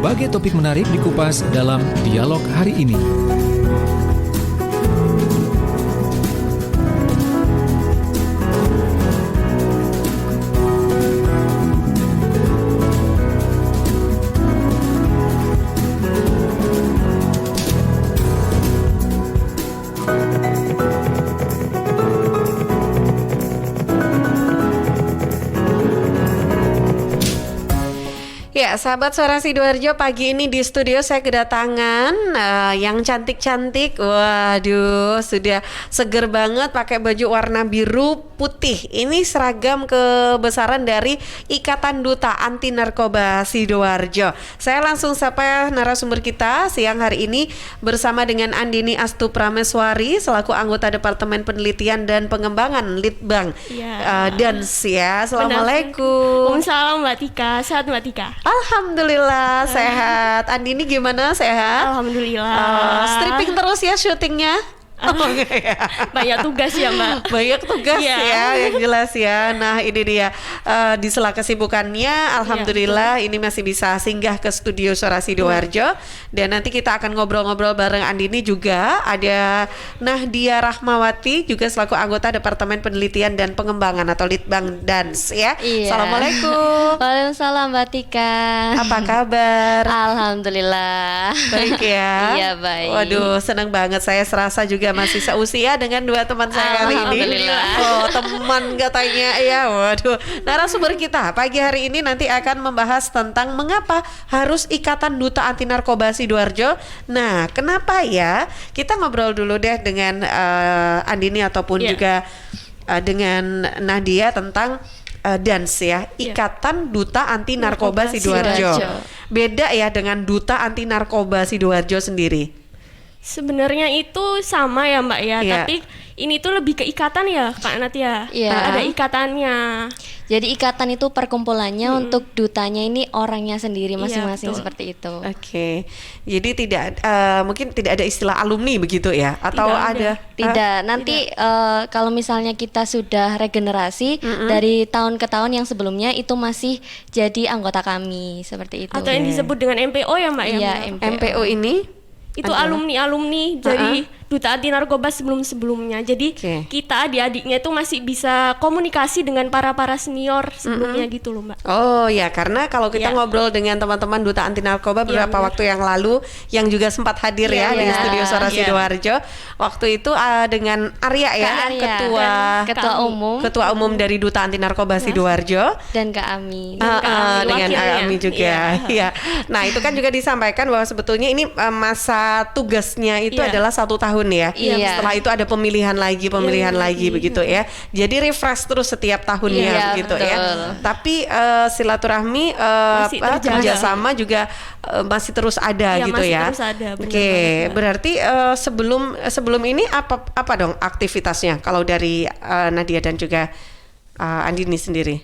Berbagai topik menarik dikupas dalam dialog hari ini. Ya, sahabat Suara Sidoarjo, pagi ini di studio saya kedatangan yang cantik-cantik. Waduh, sudah seger banget pakai baju warna biru putih. Ini seragam kebesaran dari Ikatan Duta Anti Narkoba Sidoarjo. Saya langsung sapa narasumber kita siang hari ini bersama dengan Andini Astu Prameswari selaku anggota Departemen Penelitian dan Pengembangan Litbang Dans ya. Assalamualaikum. Waalaikumsalam Mbak Tika. Sehat Mbak Tika? Alhamdulillah sehat. Andini gimana, sehat? Alhamdulillah. Stripping terus ya syutingnya? Banyak tugas ya Mbak. Banyak tugas ya, yang jelas ya. Nah ini dia, di sela kesibukannya alhamdulillah ini masih bisa singgah ke studio Suara Sidoarjo. Dan nanti kita akan ngobrol-ngobrol bareng Andini juga. Ada Nahdia Rahmawati juga selaku anggota Departemen Penelitian dan Pengembangan atau Litbang Dans ya. Assalamualaikum. Waalaikumsalam Mbak Tika. Apa kabar? Alhamdulillah. Baik ya. Iya baik. Waduh, senang banget, saya serasa juga masih seusia dengan dua teman saya hari ini. Alhamdulillah. Oh, teman katanya ya. Waduh. Narasumber kita pagi hari ini nanti akan membahas tentang mengapa harus Ikatan Duta Anti Narkoba Sidoarjo. Nah, kenapa ya? Kita ngobrol dulu deh dengan Andini ataupun juga dengan Nadia tentang dans ya, Ikatan Duta Anti Narkoba Sidoarjo. Beda ya dengan Duta Anti Narkoba Sidoarjo sendiri. Sebenarnya itu sama ya Mbak ya, tapi ini tuh lebih ke ikatan ya Kak Natia. Ada ikatannya. Jadi ikatan itu perkumpulannya, untuk dutanya ini orangnya sendiri masing-masing seperti itu. Oke. Jadi tidak mungkin tidak ada istilah alumni begitu ya, atau ada? Tidak. Nanti kalau misalnya kita sudah regenerasi dari tahun ke tahun yang sebelumnya itu masih jadi anggota kami seperti itu. Atau yang disebut dengan MPO ya Mbak ya. Iya, MPO ini itu alumni dari Duta Anti Narkoba sebelumnya. Jadi kita adik-adiknya itu masih bisa komunikasi dengan para senior sebelumnya gitu loh Mbak. Oh ya, karena kalau kita ngobrol dengan teman-teman Duta Anti Narkoba beberapa waktu yang lalu yang juga sempat hadir di studio Suara Sidoarjo. Waktu itu dengan Arya ya, ketua umum dari Duta Anti Narkoba Sidoarjo, dan Kak Ami. dengan Ami juga. Ya. Nah, itu kan juga disampaikan bahwa sebetulnya ini masa tugasnya itu adalah 1 tahun ya. Setelah itu ada pemilihan lagi begitu ya. Jadi refresh terus setiap tahunnya begitu ya. Tapi silaturahmi kerjasama juga masih terus ada gitu masih ya. Terus ada, Oke, berarti sebelum ini apa dong aktivitasnya kalau dari Nadia dan juga Andini sendiri?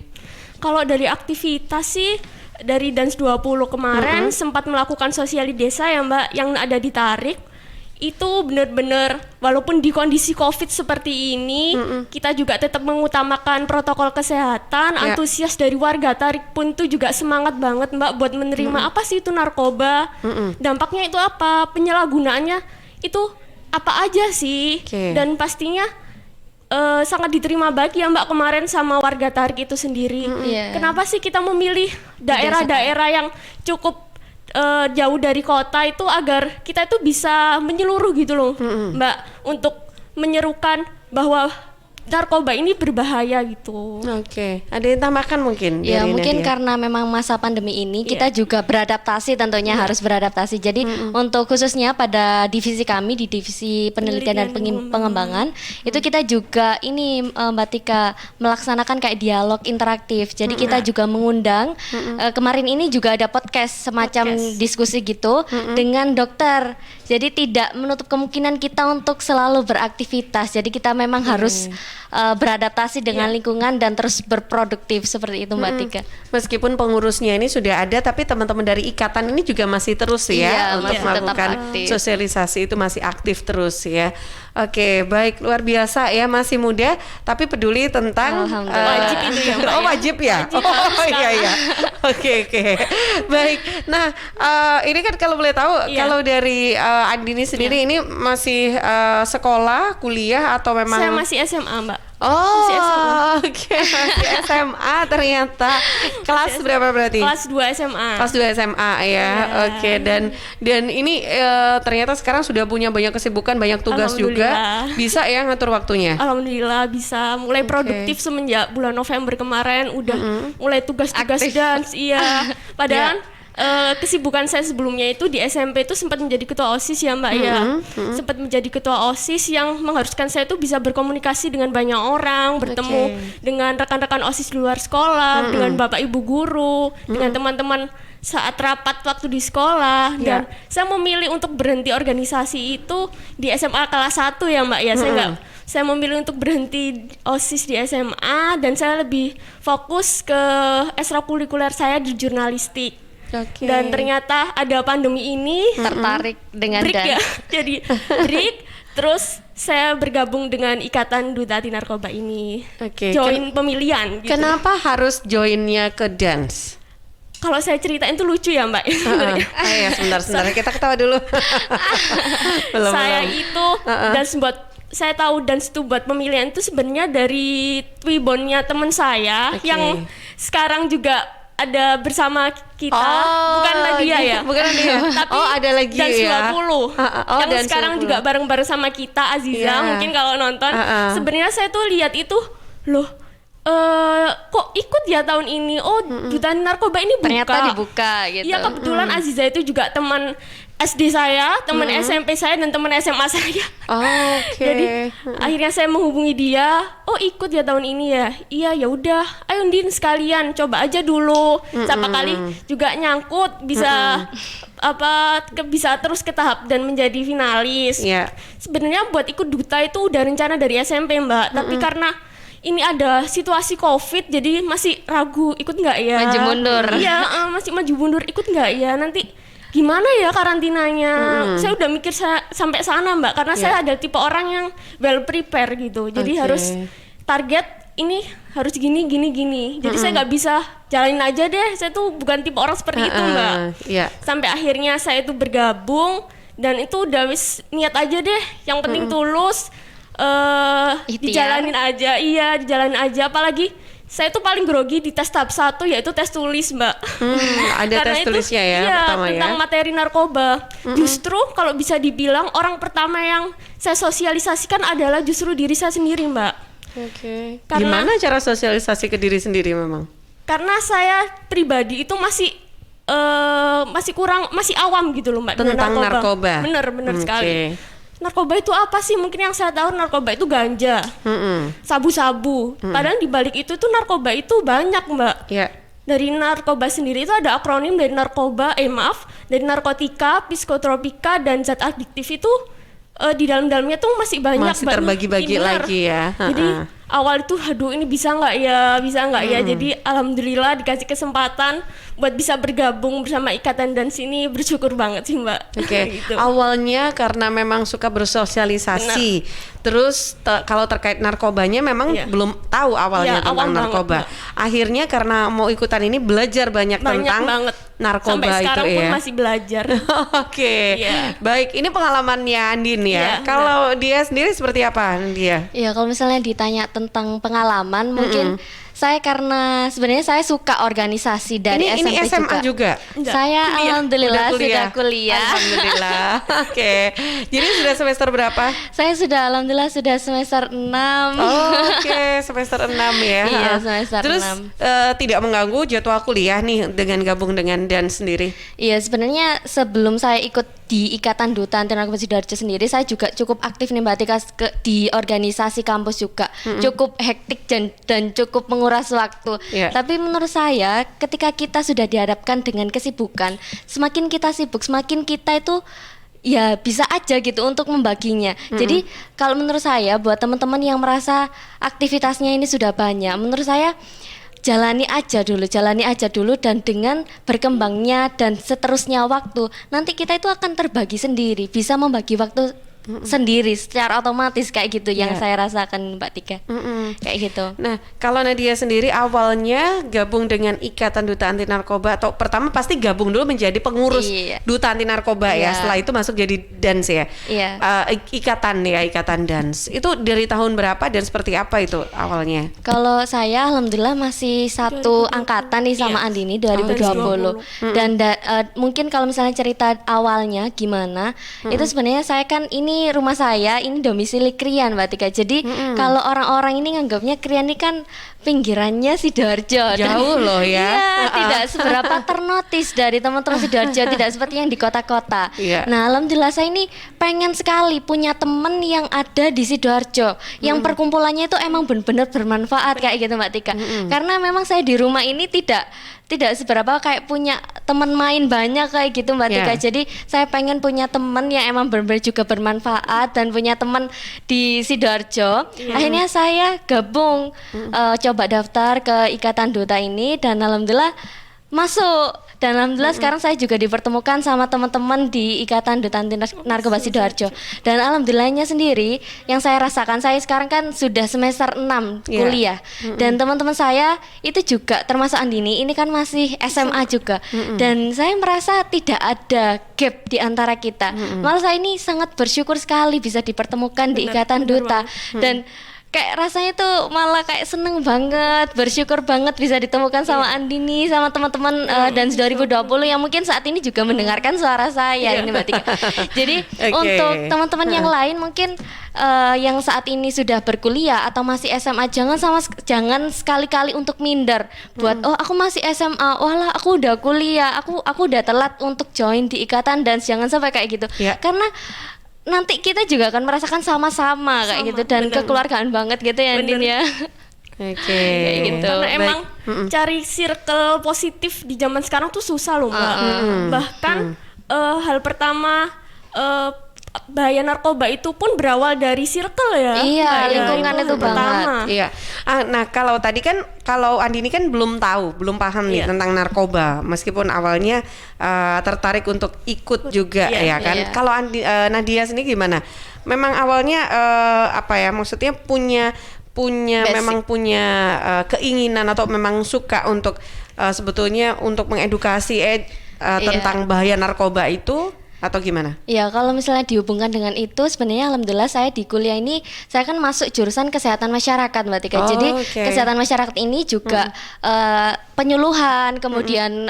Kalau dari aktivitas sih dari Dans 20 kemarin sempat melakukan sosial di desa ya Mbak, yang ada di Tarik. Itu benar-benar walaupun di kondisi COVID seperti ini, kita juga tetap mengutamakan protokol kesehatan. Antusias dari warga Tarik pun itu juga semangat banget Mbak buat menerima apa sih itu narkoba, dampaknya itu apa, penyalahgunaannya itu apa aja sih, dan pastinya sangat diterima baik ya Mbak kemarin sama warga Tarik itu sendiri. Kenapa sih kita memilih daerah-daerah yang cukup jauh dari kota itu agar kita itu bisa menyeluruh gitu loh Mbak, untuk menyerukan bahwa narkoba ini berbahaya gitu. Oke, ada yang tambahkan mungkin? Ya mungkin karena memang masa pandemi ini kita juga beradaptasi, tentunya harus beradaptasi. Jadi untuk khususnya pada divisi kami di divisi penelitian dan pengembangan itu kita juga ini Mbak Tika melaksanakan kayak dialog interaktif. Jadi kita juga mengundang kemarin ini juga ada podcast semacam diskusi gitu dengan dokter. Jadi tidak menutup kemungkinan kita untuk selalu beraktivitas. Jadi kita memang harus beradaptasi dengan lingkungan dan terus berproduktif seperti itu Mbak Tika. Meskipun pengurusnya ini sudah ada, tapi teman-teman dari ikatan ini juga masih terus ya untuk melakukan sosialisasi, itu masih aktif terus ya. Oke, baik, luar biasa ya, masih muda tapi peduli tentang wajib itu ya Mbak. Wajib ya. Oh iya. Oke. Baik. Nah, ini kan kalau boleh tahu, Iya. kalau dari Andini sendiri ini masih sekolah, kuliah atau memang? Saya masih SMA, Mbak. Oh, Masih SMA. oke, masih SMA ternyata. Kelas berapa berarti? Kelas 2 SMA. Kelas 2 SMA ya. Iya. Oke, dan ini ternyata sekarang sudah punya banyak kesibukan, banyak tugas juga. Alhamdulillah. Bisa ya ngatur waktunya? Alhamdulillah bisa mulai produktif semenjak bulan November kemarin udah mulai tugas-tugas Aktif. dance iya. Padahal kesibukan saya sebelumnya itu di SMP itu sempat menjadi ketua OSIS ya Mbak ya. Sempat menjadi ketua OSIS yang mengharuskan saya itu bisa berkomunikasi dengan banyak orang, bertemu dengan rekan-rekan OSIS di luar sekolah, dengan Bapak Ibu guru, dengan teman-teman saat rapat waktu di sekolah. Dan saya memilih untuk berhenti organisasi itu di SMA kelas 1 ya Mbak ya. Saya memilih untuk berhenti OSIS di SMA dan saya lebih fokus ke ekstrakurikuler saya di jurnalistik. Oke. Dan ternyata ada pandemi ini Tertarik dengan break ya. dance. Jadi break terus saya bergabung dengan Ikatan Duta Anti Narkoba ini. Oke. Join pemilihan gitu. Kenapa harus joinnya ke dance? Kalau saya ceritain itu lucu ya Mbak. Ya, sebentar kita ketawa dulu. Saya belum. itu dance buat saya tahu dance itu buat pemilihan itu sebenarnya dari Twibbonnya teman saya Oke. yang sekarang juga ada bersama kita, bukan Nadia ya. Bukan Nadia. Tapi ada lagi Dance ya. 20 yang Dance sekarang 20. juga bareng-bareng sama kita Aziza Iya. mungkin kalau nonton. Sebenarnya saya tuh lihat itu loh kok ikut ya tahun ini. Oh, Duta Anti Narkoba ini buka. Ternyata dibuka gitu. Iya kebetulan Aziza itu juga teman SD saya, teman SMP saya dan teman SMA saya. Oke. Jadi akhirnya saya menghubungi dia. Oh ikut ya tahun ini ya. Iya ya udah. Ayo Din sekalian coba aja dulu. Siapa kali juga nyangkut bisa bisa terus ke tahap dan menjadi finalis. Iya. Sebenarnya buat ikut duta itu udah rencana dari SMP Mbak. Tapi karena ini ada situasi COVID jadi masih ragu ikut nggak ya? Maju mundur. Iya masih maju mundur ikut nggak ya nanti. Gimana ya karantinanya? Saya udah mikir sampai sana Mbak, karena saya ada tipe orang yang well prepare gitu. Jadi harus target ini harus gini. Jadi saya nggak bisa jalanin aja deh. Saya tuh bukan tipe orang seperti itu Mbak. Iya. Sampai akhirnya saya itu bergabung dan itu udah wis niat aja deh. Yang penting tulus. Ikhtiar. Dijalanin aja. Apalagi saya tuh paling grogi di tes tahap 1 yaitu tes tulis Mbak. Ada Karena tes itu, tulisnya ya iya, pertama tentang ya. materi narkoba. Justru kalau bisa dibilang orang pertama yang saya sosialisasikan adalah justru diri saya sendiri Mbak. Oke. Karena- Gimana cara sosialisasi ke diri sendiri memang? Karena saya pribadi itu masih awam gitu loh Mbak dengan Tentang narkoba. Bener Oke. sekali. Narkoba itu apa sih? Mungkin yang saya tahu narkoba itu ganja, sabu-sabu. Padahal di balik itu tuh narkoba itu banyak Mbak. Ya. Dari narkoba sendiri itu ada akronim dari dari narkotika, psikotropika dan zat adiktif itu di dalamnya tuh masih banyak Masih Mbak. terbagi-bagi Bener. lagi ya. Jadi awal itu aduh ini bisa nggak ya. Jadi alhamdulillah dikasih kesempatan buat bisa bergabung bersama Ikatan Dance ini, bersyukur banget sih Mbak. Oke. Gitu. Awalnya karena memang suka bersosialisasi. Terus kalau terkait narkobanya memang Iya. belum tahu awalnya Iya, tentang awam banget, narkoba. Mbak. Akhirnya karena mau ikutan ini belajar banyak tentang banget narkoba sampai sekarang itu pun ya. masih belajar. Oke. Iya. Baik, ini pengalamannya Andin ya. Iya, Kalau dia sendiri seperti apa dia? Iya, kalau misalnya ditanya tentang pengalaman, mungkin saya karena sebenarnya saya suka organisasi dari Ini SMP SMA juga. Enggak, Saya kuliah. alhamdulillah Udah sudah kuliah. Alhamdulillah. Oke. Jadi sudah semester berapa? Saya sudah alhamdulillah sudah semester 6. Oke, semester 6 ya. Iya, semester Terus 6. tidak mengganggu jadwal kuliah nih dengan gabung dengan dance sendiri. Iya, sebenarnya sebelum saya ikut di Ikatan Duta Anti Narkoba Sidoarjo sendiri, saya juga cukup aktif nih Mbak Tika di organisasi kampus juga. Cukup hektik dan cukup menguras waktu. Iya. Tapi menurut saya ketika kita sudah dihadapkan dengan kesibukan, semakin kita sibuk, semakin kita itu ya bisa aja gitu untuk membaginya. Jadi kalau menurut saya buat teman-teman yang merasa aktivitasnya ini sudah banyak, menurut saya jalani aja dulu dan dengan berkembangnya dan seterusnya waktu nanti kita itu akan terbagi sendiri, bisa membagi waktu sendiri secara otomatis kayak gitu yang Iya. saya rasakan Mbak Tika. Kayak gitu. Nah, kalau Nadia sendiri awalnya gabung dengan Ikatan Duta Anti Narkoba atau pertama pasti gabung dulu menjadi pengurus Iya. Duta Anti Narkoba ya. Iya. Setelah itu masuk jadi Dans ya. Iya. Ikatan Dans. Itu dari tahun berapa dan seperti apa itu awalnya? Kalau saya alhamdulillah masih satu angkatan nih sama Andini 2020. Dan mungkin kalau misalnya cerita awalnya gimana, itu sebenarnya saya kan ini rumah saya ini domisili Krian Mbak Tika. Jadi kalau orang-orang ini nganggapnya Krian ini kan pinggirannya Sidoarjo. Jauh loh ya. Iya, tidak seberapa ternotis dari teman-teman Sidoarjo, tidak seperti yang di kota-kota. Iya. Nah, alhamdulillah saya ini pengen sekali punya temen yang ada di Sidoarjo, yang perkumpulannya itu emang benar-benar bermanfaat kayak gitu Mbak Tika. Karena memang saya di rumah ini tidak seberapa kayak punya teman main banyak kayak gitu Mbak Tika. Yeah. Jadi saya pengen punya teman yang emang benar-benar juga bermanfaat dan punya teman di Sidoarjo. Akhirnya saya gabung, coba daftar ke Ikatan Duta ini dan alhamdulillah masuk. Dan alhamdulillah sekarang saya juga dipertemukan sama teman-teman di Ikatan Duta Anti Narkoba Sidoarjo. Dan alhamdulillahnya sendiri yang saya rasakan, saya sekarang kan sudah semester 6 kuliah. Dan teman-teman saya itu juga termasuk Andini, ini kan masih SMA juga. Dan saya merasa tidak ada gap di antara kita. Malah saya ini sangat bersyukur sekali bisa dipertemukan di Ikatan Duta. Dan kayak rasanya tuh malah kayak seneng banget, bersyukur banget bisa ditemukan sama Andini, sama teman-teman dan 2020 yang mungkin saat ini juga mendengarkan suara saya ini Mbak Tika. Jadi untuk teman-teman yang lain mungkin yang saat ini sudah berkuliah atau masih SMA, jangan sekali-kali untuk minder buat oh aku masih SMA, walah aku udah kuliah, aku udah telat untuk join di Ikatan Dance, jangan sampai kayak gitu. Karena nanti kita juga akan merasakan sama-sama kayak gitu dan kekeluargaan banget gitu ya Andin ya. Kayak gitu. Karena emang cari circle positif di zaman sekarang tuh susah loh Mbak. Bahkan hal pertama bahaya narkoba itu pun berawal dari circle ya. Iya, lingkungan itu banget. Iya. Nah, kalau tadi kan kalau Andini kan belum paham nih tentang narkoba, meskipun awalnya tertarik untuk ikut juga ya kan. Iya. Kalau Nadia sendiri gimana? Memang awalnya maksudnya punya Basic. memang punya keinginan atau memang suka untuk sebetulnya untuk mengedukasi tentang bahaya narkoba itu atau gimana? Ya kalau misalnya dihubungkan dengan itu sebenarnya alhamdulillah saya di kuliah ini saya kan masuk jurusan kesehatan masyarakat Mbak Tika. Jadi kesehatan masyarakat ini juga penyuluhan kemudian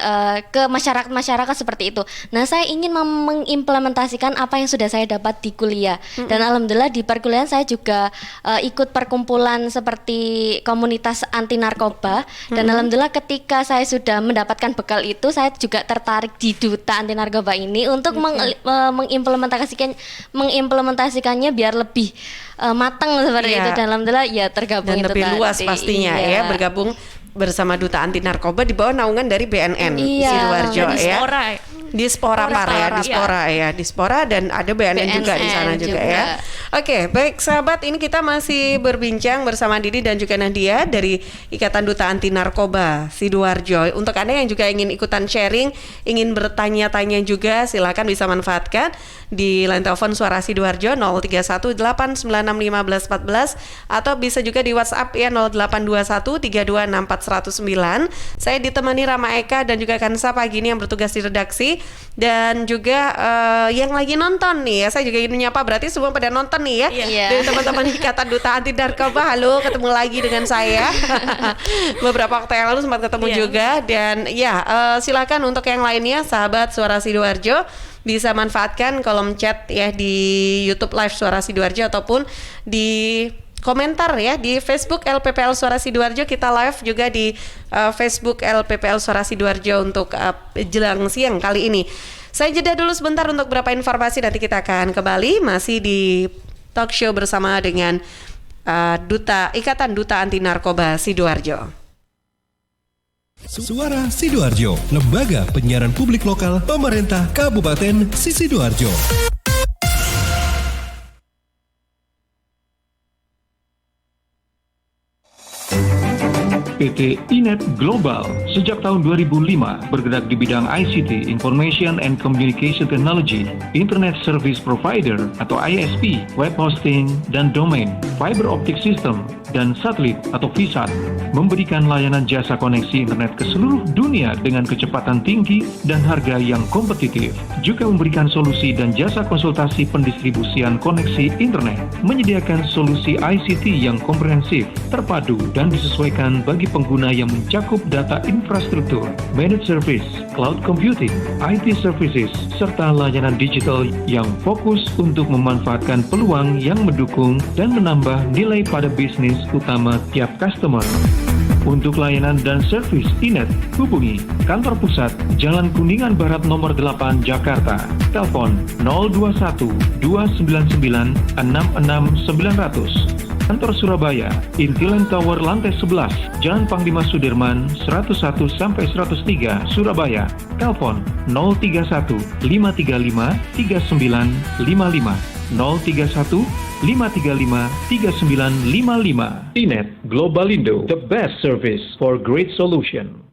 ke masyarakat seperti itu. Nah saya ingin mengimplementasikan apa yang sudah saya dapat di kuliah dan alhamdulillah di perkuliahan saya juga ikut perkumpulan seperti komunitas anti narkoba dan alhamdulillah ketika saya sudah mendapatkan bekal itu saya juga tertarik di Duta Anti Narkoba ini untuk mengimplementasikannya biar lebih matang seperti itu dan alhamdulillah ya tergabung dan itu lebih luas tadi. pastinya ya bergabung bersama Duta Anti Narkoba di bawah naungan dari BNN Sidoarjo ya. Dispora dan ada BNN juga di sana juga ya. Oke, baik sahabat, ini kita masih berbincang bersama Didi dan juga Nadia dari Ikatan Duta Anti Narkoba Sidoarjo. Untuk Anda yang juga ingin ikutan sharing, ingin bertanya-tanya juga, silakan bisa manfaatkan di line telepon Suara Sidoarjo 0318961514 atau bisa juga di WhatsApp ya 082132640109. Saya ditemani Rama Eka dan juga Kansa pagi ini yang bertugas di redaksi. Dan juga yang lagi nonton nih ya, saya juga ingin menyapa, berarti semua pada nonton nih ya. Dari teman-teman Ikatan Duta Anti Narkoba, halo, ketemu lagi dengan saya. Beberapa waktu yang lalu sempat ketemu juga. Dan silakan untuk yang lainnya sahabat Suara Sidoarjo bisa manfaatkan kolom chat ya di YouTube Live Suara Sidoarjo ataupun di komentar ya di Facebook LPPL Suara Sidoarjo. Kita live juga di Facebook LPPL Suara Sidoarjo untuk jelang siang kali ini. Saya jeda dulu sebentar untuk beberapa informasi, nanti kita akan kembali masih di talk show bersama dengan Ikatan Duta Anti Narkoba Sidoarjo. Suara Sidoarjo, lembaga penyiaran publik lokal pemerintah Kabupaten Sidoarjo. PT Inet Global. Sejak tahun 2005, bergerak di bidang ICT, Information and Communication Technology, Internet Service Provider atau ISP, web hosting, dan domain, fiber optic system, dan satelit atau VSAT, memberikan layanan jasa koneksi internet ke seluruh dunia dengan kecepatan tinggi dan harga yang kompetitif. Juga memberikan solusi dan jasa konsultasi pendistribusian koneksi internet, menyediakan solusi ICT yang komprehensif, terpadu, dan disesuaikan bagi pengguna yang mencakup data infrastruktur, managed service, cloud computing, IT services, serta layanan digital yang fokus untuk memanfaatkan peluang yang mendukung dan menambah nilai pada bisnis utama tiap customer. Untuk layanan dan servis Inet, hubungi kantor pusat Jalan Kuningan Barat nomor 8 Jakarta. Telepon 021 299 66900. Kantor Surabaya, Intiland Tower lantai 11, Jalan Panglima Sudirman 101-103 Surabaya. Telepon 031 535 3955 031 535 3955. Inet Globalindo, the best service for great solution.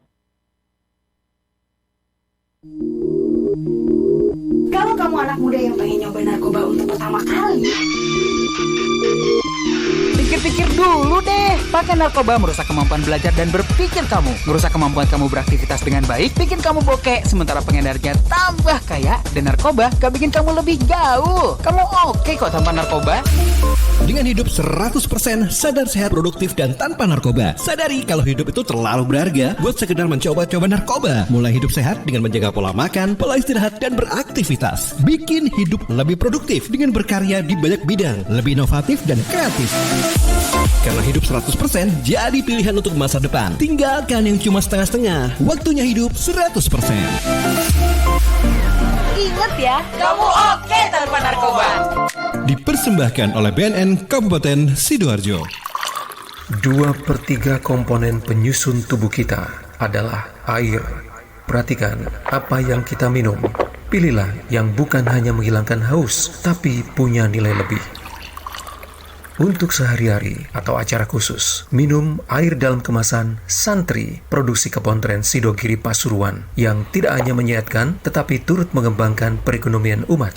Kalau kamu anak muda yang pengen nyoba narkoba untuk pertama kali, pikir-pikir dulu deh. Pakai narkoba merusak kemampuan belajar dan berpikir kamu, merusak kemampuan kamu beraktivitas dengan baik, bikin kamu bokeh, sementara pengedarnya tambah kaya. Dan narkoba gak bikin kamu lebih jauh. Kamu oke kok tanpa narkoba. Dengan hidup 100% sadar, sehat, produktif, dan tanpa narkoba. Sadari kalau hidup itu terlalu berharga buat sekedar mencoba-coba narkoba. Mulai hidup sehat dengan menjaga pola makan, pola istirahat, dan beraktivitas. Bikin hidup lebih produktif dengan berkarya di banyak bidang, lebih inovatif dan kreatif. Karena hidup 100% jadi pilihan untuk masa depan. Tinggalkan yang cuma setengah-setengah. Waktunya hidup 100%. ingat ya, kamu oke tanpa narkoba. Dipersembahkan oleh BNN Kabupaten Sidoarjo. 2/3 komponen penyusun tubuh kita adalah air. Perhatikan apa yang kita minum. Pilihlah yang bukan hanya menghilangkan haus, tapi punya nilai lebih. Untuk sehari-hari atau acara khusus, minum air dalam kemasan Santri, produksi Kepontren Sidogiri Pasuruan, yang tidak hanya menyehatkan, tetapi turut mengembangkan perekonomian umat.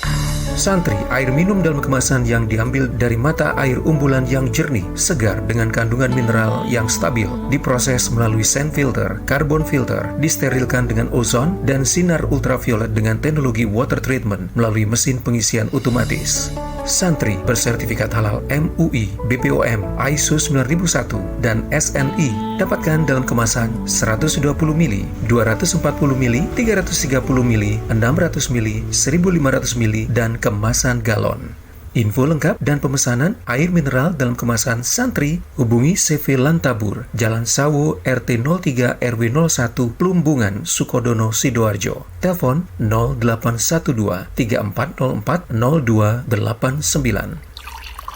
Santri, air minum dalam kemasan yang diambil dari mata air umbulan yang jernih, segar dengan kandungan mineral yang stabil, diproses melalui sand filter, carbon filter, disterilkan dengan ozon, dan sinar ultraviolet dengan teknologi water treatment melalui mesin pengisian otomatis. Santri bersertifikat halal MUI, BPOM, ISO 9001, dan SNI. Dapatkan dalam kemasan 120 ml, 240 ml, 330 ml, 600 ml, 1500 ml, dan kemasan galon. Info lengkap dan pemesanan air mineral dalam kemasan Santri, hubungi CV Lantabur, Jalan Sawo, RT 03 RW 01, Plumbungan, Sukodono, Sidoarjo. Telepon 0812 3404 0289.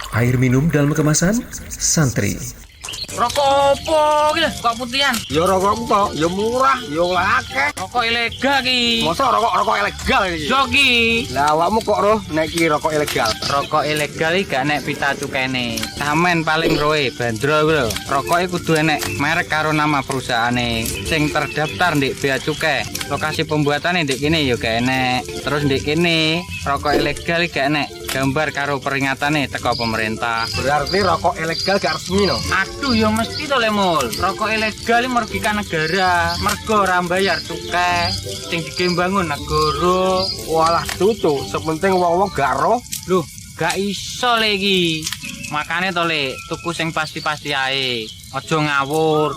Air minum dalam kemasan Santri. Rokok opo iki kok putihan? Ya rokok kok, ya murah, ya akeh. Rokok ilegal iki. Masa rokok ilegal iki? Yo iki. Lah awakmu kok roh nek iki rokok ilegal? Rokok ilegal iki gak nek pita cukene. Samen paling roe bandrol kuwi lho. Rokoke kudu enek merek karo nama perusahaane sing terdaftar ndek bea cukai. Lokasi pembuatane ndek kene ya gak enek. Terus ndek kene rokok ilegal iki gak enek gambar karo peringatane teko pemerintah. Berarti rokok ilegal gak resmi no? Aduh ya mesti to Lemul. Rokok ilegal iki merugikan negara. Mergo ora mbayar cukai sing digembangun negara. Walah tutu, sepenting wong-wong gak roh. Loh, gak iso le iki. Makane to le, tuku sing pasti-pasti ae. Aja ngawur.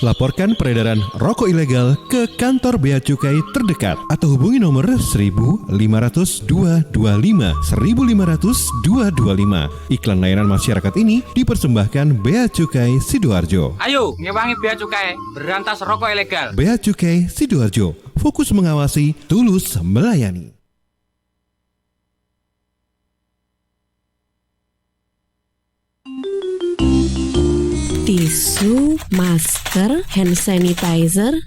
Laporkan peredaran rokok ilegal ke kantor Bea Cukai terdekat atau hubungi nomor 1500 225 1500 225. Iklan layanan masyarakat ini dipersembahkan Bea Cukai Sidoarjo. Ayo, ngewangi bea cukai, berantas rokok ilegal. Bea Cukai Sidoarjo, fokus mengawasi, tulus melayani. tisu, masker, hand sanitizer,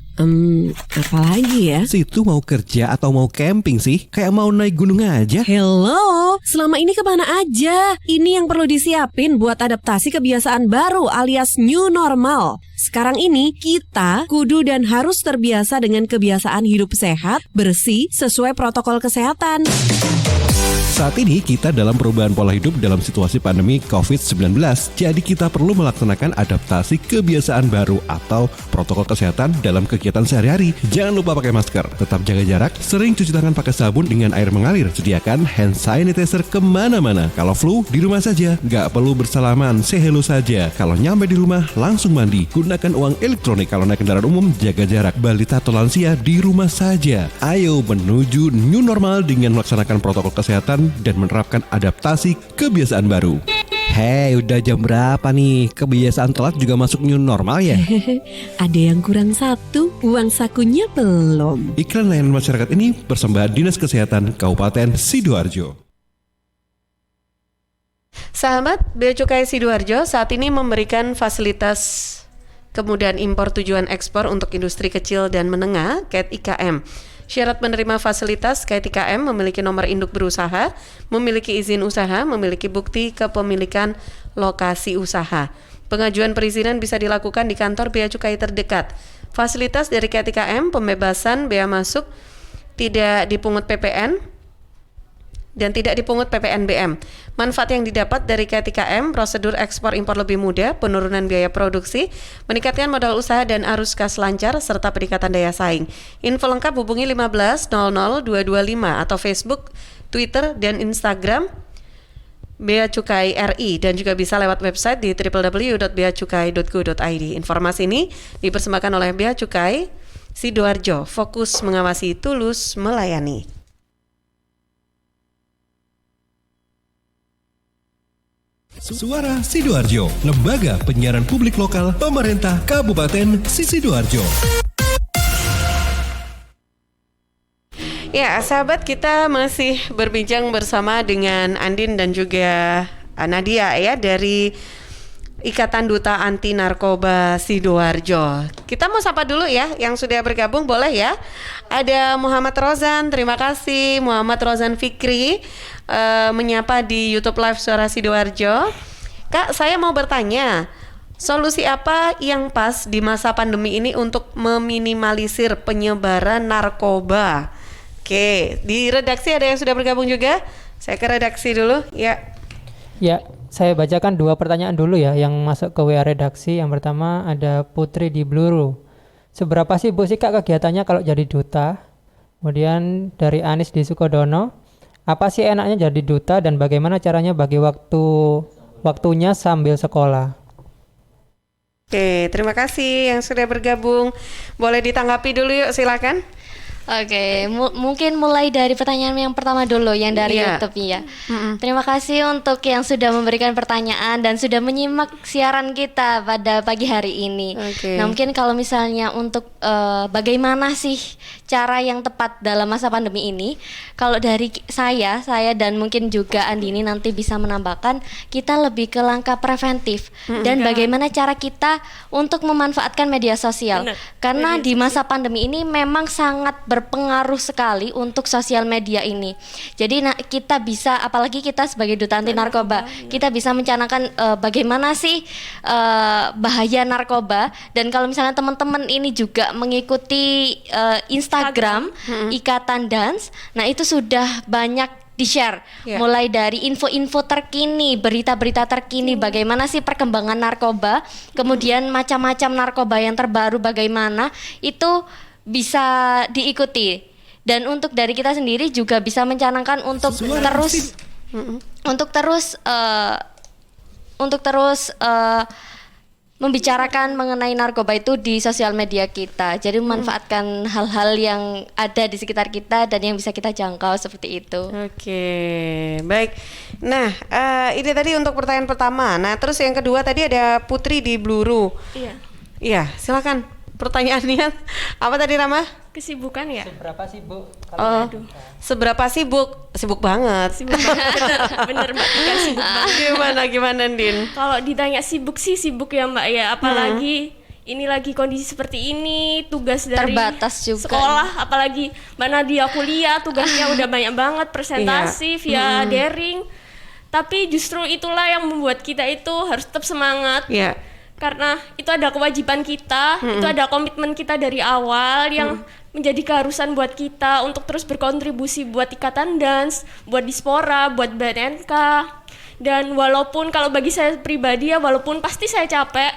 apalagi ya? Situ mau kerja atau mau camping sih? Kayak mau naik gunung aja. Hello, selama ini kemana aja? Ini yang perlu disiapin buat adaptasi kebiasaan baru alias new normal. Sekarang ini kita kudu dan harus terbiasa dengan kebiasaan hidup sehat, bersih, sesuai protokol kesehatan. Saat ini kita dalam perubahan pola hidup dalam situasi pandemi COVID-19. Jadi kita perlu melaksanakan adaptasi kebiasaan baru atau protokol kesehatan dalam kegiatan sehari-hari. Jangan lupa pakai masker, tetap jaga jarak, sering cuci tangan pakai sabun dengan air mengalir. Sediakan hand sanitizer kemana-mana. Kalau flu, di rumah saja. Nggak perlu bersalaman, say hello saja. Kalau nyampe di rumah, langsung mandi. Gunakan uang elektronik. Kalau naik kendaraan umum, jaga jarak. Balita atau lansia di rumah saja. Ayo menuju new normal dengan melaksanakan protokol kesehatan dan menerapkan adaptasi kebiasaan baru. Hei, udah jam berapa nih? Kebiasaan telat juga masuk new normal ya? Ada yang kurang satu, uang sakunya belum. Iklan layanan masyarakat ini persembahan Dinas Kesehatan Kabupaten Sidoarjo. Sahabat, Bea Cukai Sidoarjo saat ini memberikan fasilitas kemudahan impor tujuan ekspor untuk industri kecil dan menengah (KET IKM). Syarat menerima fasilitas KET IKM memiliki nomor induk berusaha, memiliki izin usaha, memiliki bukti kepemilikan lokasi usaha. Pengajuan perizinan bisa dilakukan di kantor Bea Cukai terdekat. Fasilitas dari KET IKM, pembebasan bea masuk, tidak dipungut PPN, dan tidak dipungut PPNBM. Manfaat yang didapat dari KET IKM, prosedur ekspor impor lebih mudah, penurunan biaya produksi, meningkatkan modal usaha dan arus kas lancar, serta peningkatan daya saing. Info lengkap hubungi 15 00 225 atau Facebook, Twitter, dan Instagram Bea Cukai RI, dan juga bisa lewat website di www.beacukai.go.id. Informasi ini dipersembahkan oleh Bea Cukai Sidoarjo, fokus mengawasi, tulus melayani. Suara Sidoarjo, lembaga penyiaran publik lokal pemerintah Kabupaten Sidoarjo. Ya, sahabat, kita masih berbincang bersama dengan Andin dan juga Nadia ya dari Ikatan Duta Anti Narkoba Sidoarjo. Kita mau sapa dulu ya yang sudah bergabung, boleh ya? Ada Muhammad Rozan, terima kasih Muhammad Rozan Fikri menyapa di YouTube Live Suara Sidoarjo. Kak, saya mau bertanya, solusi apa yang pas di masa pandemi ini untuk meminimalisir penyebaran narkoba? Oke, di redaksi ada yang sudah bergabung juga? Saya ke redaksi dulu, ya. Ya, saya bacakan 2 pertanyaan dulu ya yang masuk ke WA redaksi. Yang pertama ada Putri di Bluru. Seberapa sibuk sih Kak kegiatannya kalau jadi duta? Kemudian dari Anis di Sukodono, apa sih enaknya jadi duta dan bagaimana caranya bagi waktunya sambil sekolah? Oke, terima kasih yang sudah bergabung. Boleh ditanggapi dulu yuk, silakan. Oke, mungkin mulai dari pertanyaan yang pertama dulu yang dari YouTube ya. Terima kasih untuk yang sudah memberikan pertanyaan dan sudah menyimak siaran kita pada pagi hari ini. Nah, mungkin kalau misalnya untuk bagaimana sih cara yang tepat dalam masa pandemi ini, kalau dari saya dan mungkin juga Andini nanti bisa menambahkan, kita lebih ke langkah preventif dan bagaimana cara kita untuk memanfaatkan media sosial. Karena di masa pandemi ini memang sangat berpengaruh sekali untuk sosial media ini. Jadi kita bisa, apalagi kita sebagai duta anti narkoba, kita bisa mencanangkan bagaimana sih bahaya narkoba. Dan kalau misalnya teman-teman ini juga mengikuti Instagram Ikatan Dance, nah itu sudah banyak di-share, mulai dari info-info terkini, berita-berita terkini, bagaimana sih perkembangan narkoba, kemudian macam-macam narkoba yang terbaru bagaimana, itu bisa diikuti. Dan untuk dari kita sendiri juga bisa mencanangkan untuk terus membicarakan mengenai narkoba itu di sosial media kita. Jadi memanfaatkan hal-hal yang ada di sekitar kita dan yang bisa kita jangkau seperti itu. Oke, baik. Nah, ini tadi untuk pertanyaan pertama. Nah, terus yang kedua tadi ada Putri di Bluru. Iya, silakan. pertanyaannya apa tadi Rama? Kesibukan ya? Seberapa sibuk? Seberapa sibuk? Sibuk banget. Sibuk banget. Bener Mbak Tika, sibuk banget. Gimana Din? Kalau ditanya sibuk sih sibuk ya Mbak ya, apalagi ini lagi kondisi seperti ini, tugas dari Terbatas juga. sekolah, apalagi Mbak Nadia kuliah, tugasnya udah banyak banget, presentasi via daring. Tapi justru itulah yang membuat kita itu harus tetap semangat. Iya. Karena itu ada kewajiban kita, itu ada komitmen kita dari awal yang menjadi keharusan buat kita untuk terus berkontribusi buat Ikatan Dance, buat Dispora, buat BNNK. Dan walaupun kalau bagi saya pribadi ya, walaupun pasti saya capek,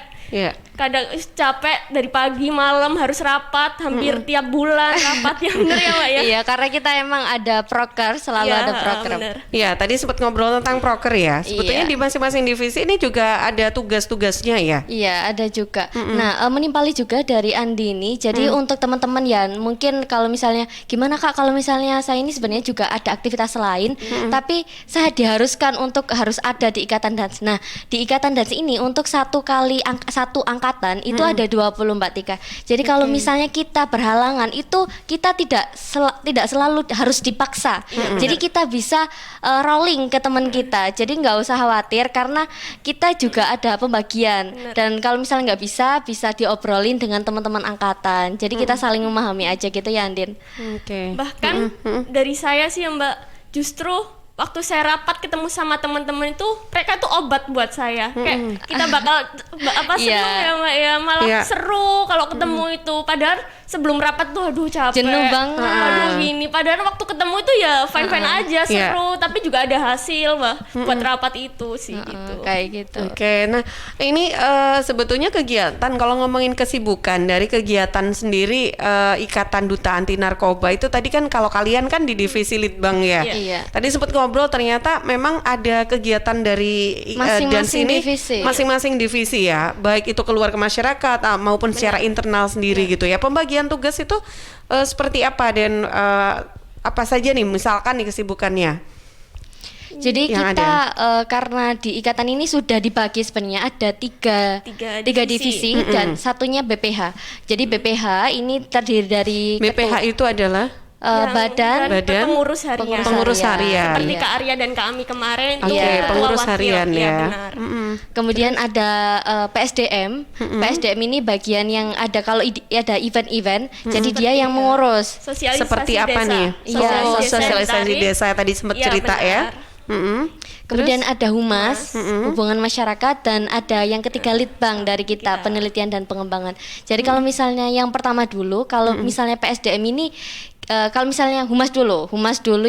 kadang capek dari pagi malam harus rapat hampir tiap bulan rapat ya, bener ya Mbak ya? Iya, karena kita emang ada proker, selalu ada program. Iya, tadi sempat ngobrol tentang proker ya. Sebetulnya di masing-masing divisi ini juga ada tugas-tugasnya ya. Iya, ada juga. Nah, menimpali juga dari Andini. Jadi untuk teman-teman ya, mungkin kalau misalnya gimana Kak, kalau misalnya saya ini sebenarnya juga ada aktivitas lain, tapi saya diharuskan untuk harus ada di Ikatan Dance. Nah, di Ikatan Dance ini untuk satu angkatan itu ada 20 Mbak Tika. Jadi kalau misalnya kita berhalangan itu kita tidak selalu harus dipaksa. Jadi kita bisa rolling ke teman kita. Jadi nggak usah khawatir karena kita juga ada pembagian. Dan kalau misalnya nggak bisa diobrolin dengan teman-teman angkatan. Jadi kita saling memahami aja gitu ya Andin. Bahkan dari saya sih ya Mbak, justru waktu saya rapat ketemu sama teman-teman itu, mereka tuh obat buat saya. Kayak kita bakal seneng ya Mbak ya, malah seru kalau ketemu itu. Padahal sebelum rapat tuh aduh capek, jenuh banget, aduh gini. Padahal waktu ketemu itu ya fine-fine aja, seru. Tapi juga ada hasil Mbak buat rapat itu sih gitu. Kayak gitu. Oke, nah ini sebetulnya kegiatan kalau ngomongin kesibukan dari kegiatan sendiri Ikatan Duta Anti Narkoba itu tadi kan kalau kalian kan di divisi Litbang ya. Tadi sempat ngobrol ternyata memang ada kegiatan dari masing-masing divisi. Masing-masing divisi ya, baik itu keluar ke masyarakat maupun secara internal sendiri gitu ya. Pembagian tugas itu seperti apa dan apa saja nih misalkan nih kesibukannya? Jadi kita karena di ikatan ini sudah dibagi sebenarnya ada tiga divisi dan satunya BPH. Jadi BPH ini terdiri dari BPH itu adalah badan pengurus harian. Seperti Kak Arya dan Kak Ami kemarin itu pengurus harian ya. Benar. Kemudian ada PSDM. PSDM ini bagian yang ada kalau ada event-event, jadi dia yang mengurus. Sosialisasi seperti apa desa. nih? Sosialisasi desa tadi sempat cerita ya. Kemudian ada Humas, hubungan masyarakat, dan ada yang ketiga Litbang dari kita, penelitian dan pengembangan. Jadi kalau misalnya yang pertama dulu, kalau misalnya PSDM ini kalau misalnya Humas dulu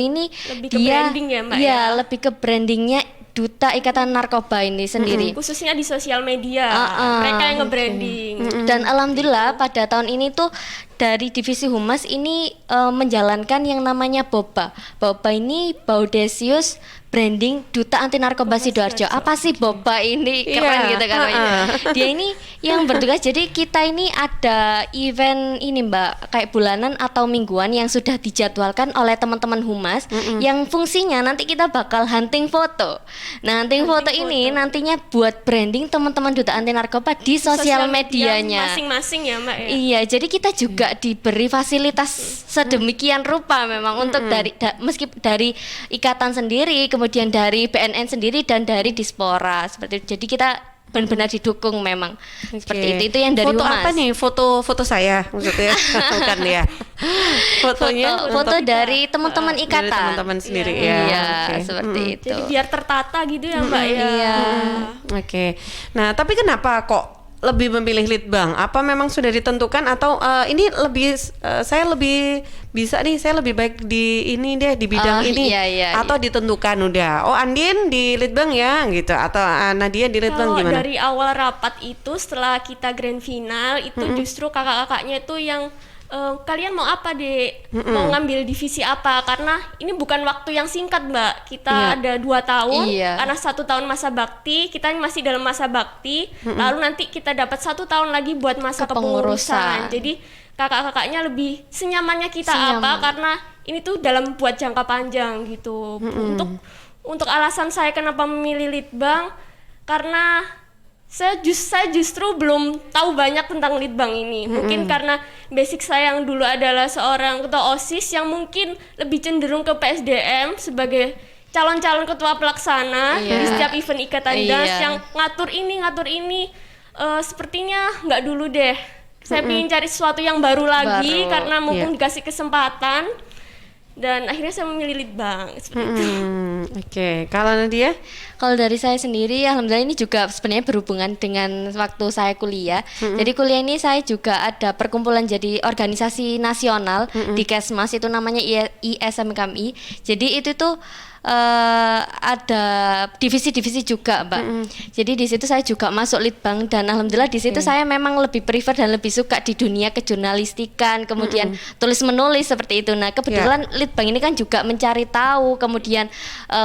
ini lebih ke branding ya Mbak ya? Lebih ke brandingnya Duta Ikatan Narkoba ini sendiri. Khususnya di sosial media, mereka yang nge-branding. Dan alhamdulillah pada tahun ini tuh dari divisi Humas ini menjalankan yang namanya BOBA. BOBA ini Baudesius Branding Duta Anti Narkoba Sidoarjo. Apa sih BOBA ini? Keren gitu kan. Dia ini yang bertugas, jadi kita ini ada event ini Mbak, kayak bulanan atau mingguan yang sudah dijadwalkan oleh teman-teman Humas yang fungsinya nanti kita bakal hunting foto. Nah, hunting foto ini nantinya buat branding teman-teman Duta Anti Narkoba di sosial medianya masing-masing ya Mbak ya. Iya, jadi kita juga diberi fasilitas sedemikian rupa memang untuk meski dari ikatan sendiri, kemudian dari BNN sendiri dan dari Dispora seperti itu. Jadi kita benar-benar didukung memang. Seperti itu yang dari foto Humas. Apa nih? Foto saya maksudnya bukan ya. Fotonya foto dari teman-teman ikatan. Dari teman-teman sendiri ya. Iya, seperti itu. Jadi biar tertata gitu ya Mbak ya. Iya. Oke. Nah, tapi kenapa kok lebih memilih Litbang? Apa memang sudah ditentukan atau ini lebih saya lebih bisa nih, saya lebih baik di ini deh, di bidang ini atau ditentukan udah? Oh, Andin di Litbang ya gitu, atau Nadia di Litbang gimana? Dari awal rapat itu setelah kita grand final itu justru kakak-kakaknya itu yang kalian mau apa dek? Mau ngambil divisi apa? Karena ini bukan waktu yang singkat Mbak. Kita ada 2 tahun, karena 1 tahun masa bakti, kita masih dalam masa bakti. Lalu nanti kita dapat 1 tahun lagi buat masa kepengurusan. Jadi kakak-kakaknya lebih senyamannya kita apa? Karena ini tuh dalam buat jangka panjang gitu. Untuk alasan saya kenapa memilih Litbang, karena Saya justru belum tahu banyak tentang Litbang ini. Mungkin karena basic saya yang dulu adalah seorang ketua OSIS yang mungkin lebih cenderung ke PSDM sebagai calon-calon ketua pelaksana di setiap event ikatan dance yang ngatur ini. Sepertinya nggak dulu deh. Saya ingin cari sesuatu yang baru lagi karena mumpung dikasih kesempatan. Dan akhirnya saya memilih Litbang seperti itu. Oke. Kalau Nadia? Kalau dari saya sendiri, alhamdulillah ini juga sebenarnya berhubungan dengan waktu saya kuliah. Jadi kuliah ini saya juga ada perkumpulan jadi organisasi nasional di Kesmas, itu namanya ISMKMI. Jadi itu tuh ada divisi-divisi juga, Mbak. Jadi di situ saya juga masuk Litbang dan alhamdulillah di situ saya memang lebih prefer dan lebih suka di dunia kejurnalistikan, kemudian tulis menulis seperti itu. Nah, kebetulan Litbang ini kan juga mencari tahu, kemudian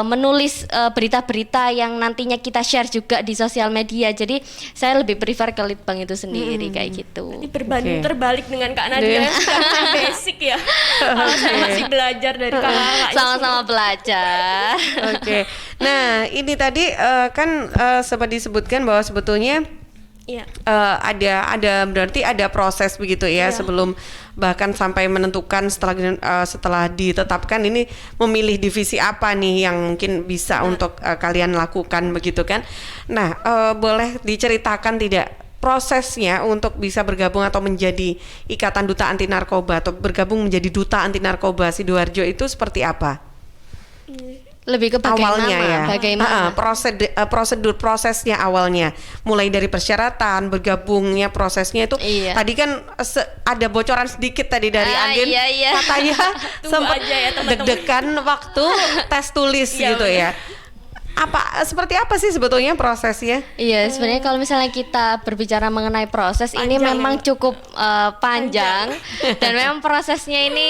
menulis berita-berita yang nantinya kita share juga di sosial media. Jadi saya lebih prefer ke Litbang itu sendiri kayak gitu. Ini berbanding terbalik dengan Kak Nadia yang sudah basic ya. Kalau saya masih belajar dari kakak. Sama-sama belajar. Oke. Nah, ini tadi kan sempat disebutkan bahwa sebetulnya ada berarti ada proses begitu ya sebelum bahkan sampai menentukan setelah ditetapkan ini memilih divisi apa nih yang mungkin bisa untuk kalian lakukan begitu kan. Nah, boleh diceritakan tidak prosesnya untuk bisa bergabung atau menjadi Ikatan Duta Anti Narkoba atau bergabung menjadi Duta Anti Narkoba Sidoarjo itu seperti apa? Lebih ke bagaimana, bagaimana prosedur prosesnya awalnya, mulai dari persyaratan bergabungnya prosesnya itu tadi kan ada bocoran sedikit tadi dari Andin katanya sempat deg-degan waktu tes tulis gitu ya. Seperti apa sih sebetulnya prosesnya? Iya, sebenarnya kalau misalnya kita berbicara mengenai proses ini memang cukup panjang dan memang prosesnya ini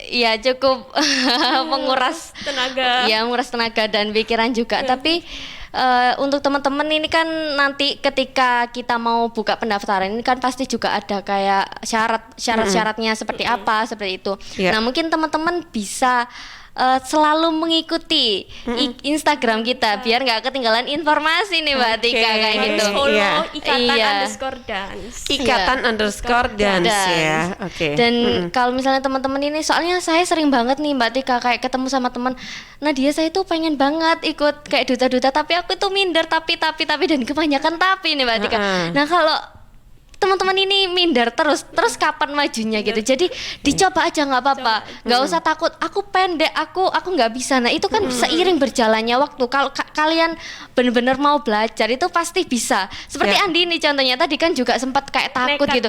ya cukup menguras tenaga. Ya, menguras tenaga dan pikiran juga. Tapi untuk teman-teman ini kan nanti ketika kita mau buka pendaftaran ini kan pasti juga ada kayak syarat-syaratnya seperti apa, seperti itu. Nah, mungkin teman-teman bisa selalu mengikuti Instagram kita biar nggak ketinggalan informasi nih Mbak Tika kayak gitu. Follow Ikatan_Dance. Ikatan_Dance ya. Oke. Dan kalau misalnya teman-teman ini, soalnya saya sering banget nih Mbak Tika kayak ketemu sama teman, Nadia saya tuh pengen banget ikut kayak duta-duta tapi aku tuh minder tapi dan kebanyakan tapi nih Mbak Tika. Nah, kalau teman-teman ini minder terus kapan majunya gitu. Jadi dicoba aja nggak apa-apa, nggak usah takut. Aku pendek, aku nggak bisa. Nah, itu kan seiring berjalannya waktu. Kalau kalian benar-benar mau belajar itu pasti bisa. Seperti Andi ini contohnya tadi kan juga sempat kayak takut gitu.